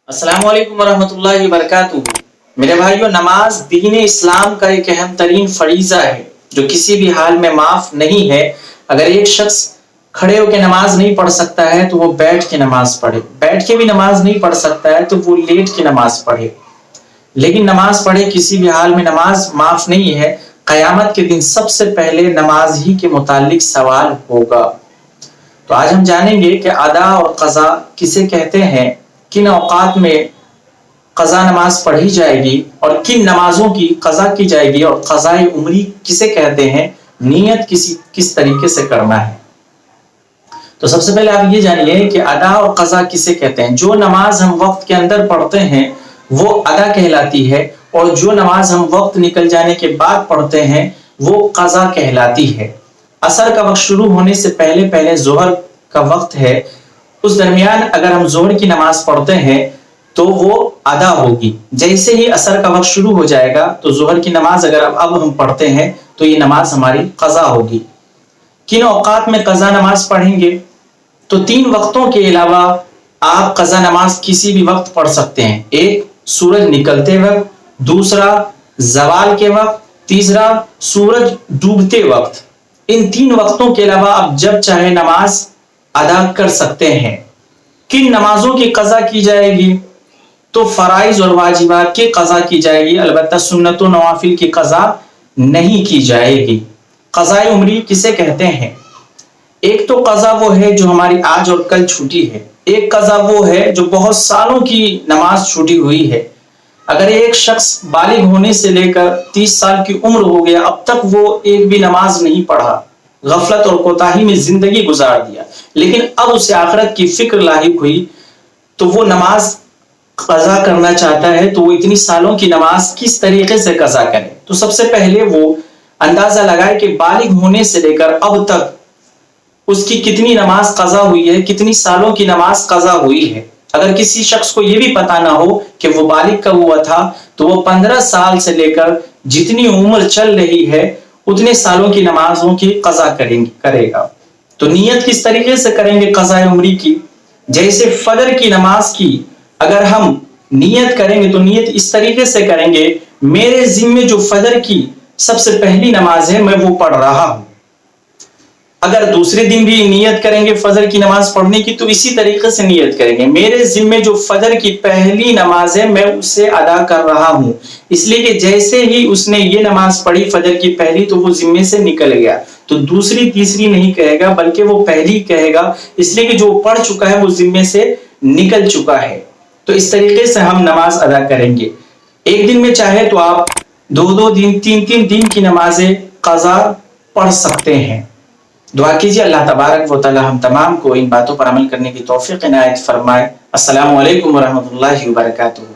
अस्सलाम वालेकुम वरहमतुल्लाहि वबरकातुहू। मेरे भाइयों, नमाज दीन इस्लाम का एक अहम तरीन फरीज़ा है जो किसी भी हाल में माफ नहीं है। अगर एक शख्स खड़े होकर नमाज नहीं पढ़ सकता है तो वो बैठ के नमाज पढ़े, बैठ के भी नमाज नहीं पढ़ सकता है तो वो लेट के नमाज पढ़े, लेकिन नमाज पढ़े किसी भी हाल में नमाज माफ नहीं है। क़यामत के दिन सबसे पहले नमाज ही के मुतालिक सवाल होगा। तो आज हम जानेंगे कि अदा और क़ज़ा किसे कहते हैं, किन औकात में क़ज़ा नमाज पढ़ी जाएगी और किन नमाजों की क़ज़ा की जाएगी, और क़ज़ाए उम्री किसे कहते हैं, नियत किस तरीके से करना है। तो सबसे पहले आप ये जानिए कि अदा और क़ज़ा किसे कहते हैं। जो नमाज हम वक्त के अंदर पढ़ते हैं वो अदा कहलाती है, और जो नमाज हम वक्त निकल जाने के बाद पढ़ते हैं वो क़ज़ा कहलाती है। असर का वक्त शुरू होने से पहले पहले ज़ोहर का वक्त है, उस दरमियान अगर हम ज़ोहर की नमाज पढ़ते हैं तो वो अदा होगी। जैसे ही असर का वक्त शुरू हो जाएगा तो ज़ोहर की नमाज अगर अब हम पढ़ते हैं तो ये नमाज हमारी क़ज़ा होगी। किन औकात में क़ज़ा नमाज पढ़ेंगे, तो 3 वक्तों के अलावा आप क़ज़ा नमाज किसी भी वक्त पढ़ सकते हैं। एक, सूरज निकलते वक्त, दूसरा ज़वाल के वक्त, तीसरा सूरज डूबते वक्त। इन 3 वक्तों के अलावा आप जब चाहे नमाज अदा कर सकते हैं। किन नमाजों की क़ज़ा की जाएगी, तो फ़राइज़ और वाजिबात की क़ज़ा की जाएगी, अलबत्ता सुन्नत व नवाफिल की क़ज़ा नहीं की जाएगी। क़ज़ाए उम्री किसे कहते हैं, एक तो क़ज़ा वो है जो हमारी आज और कल छूटी है, एक क़ज़ा वो है जो बहुत सालों की नमाज छूटी हुई है। अगर एक शख्स बालिग होने से लेकर 30 साल की उम्र हो गया, अब तक वो एक भी नमाज नहीं पढ़ा, गफलत और कोताही में जिंदगी गुजार दिया, लेकिन अब उसे आखिरत की फिक्र लाहिक हुई तो वो नमाज क़ज़ा करना चाहता है, तो वो इतनी सालों की नमाज किस तरीके से क़ज़ा करे। तो सबसे पहले वो अंदाजा लगाए कि बालिग होने से लेकर अब तक उसकी कितनी नमाज क़ज़ा हुई है, कितनी सालों की नमाज क़ज़ा हुई है। अगर किसी शख्स को यह भी पता ना हो कि वो बालिग कब हुआ था, तो वो 15 साल से लेकर जितनी उम्र चल रही है उतने सालों की नमाजों की क़ज़ा करेगा। तो नियत किस तरीके से करेंगे क़ज़ाए उम्री की, जैसे फजर की नमाज की अगर हम नियत करेंगे तो नियत इस तरीके से करेंगे, मेरे ज़िम्मे जो फजर की सबसे पहली नमाज है मैं वो पढ़ रहा हूं। अगर दूसरे दिन भी नियत करेंगे फजर की नमाज पढ़ने की तो इसी तरीके से नियत करेंगे, मेरे ज़िम्मे जो फजर की पहली नमाज है मैं उसे अदा कर रहा हूं, इसलिए कि जैसे ही उसने ये नमाज पढ़ी फजर की पहली तो वो ज़िम्मे से निकल गया, तो दूसरी तीसरी नहीं कहेगा बल्कि वो पहली कहेगा, इसलिए कि जो पढ़ चुका है वो ज़िम्मे से निकल चुका है। तो इस तरीके से हम नमाज अदा करेंगे। एक दिन में चाहे तो आप 2-2 दिन 3-3 दिन की नमाजें क़ज़ा पढ़ सकते हैं। दुआ कीजिए अल्लाह तबारक व तआला हम तमाम को इन बातों पर अमल करने की तौफीक इनायत फरमाए। अस्सलामु अलैकुम वरहमतुल्लाहि वबरकातुहू।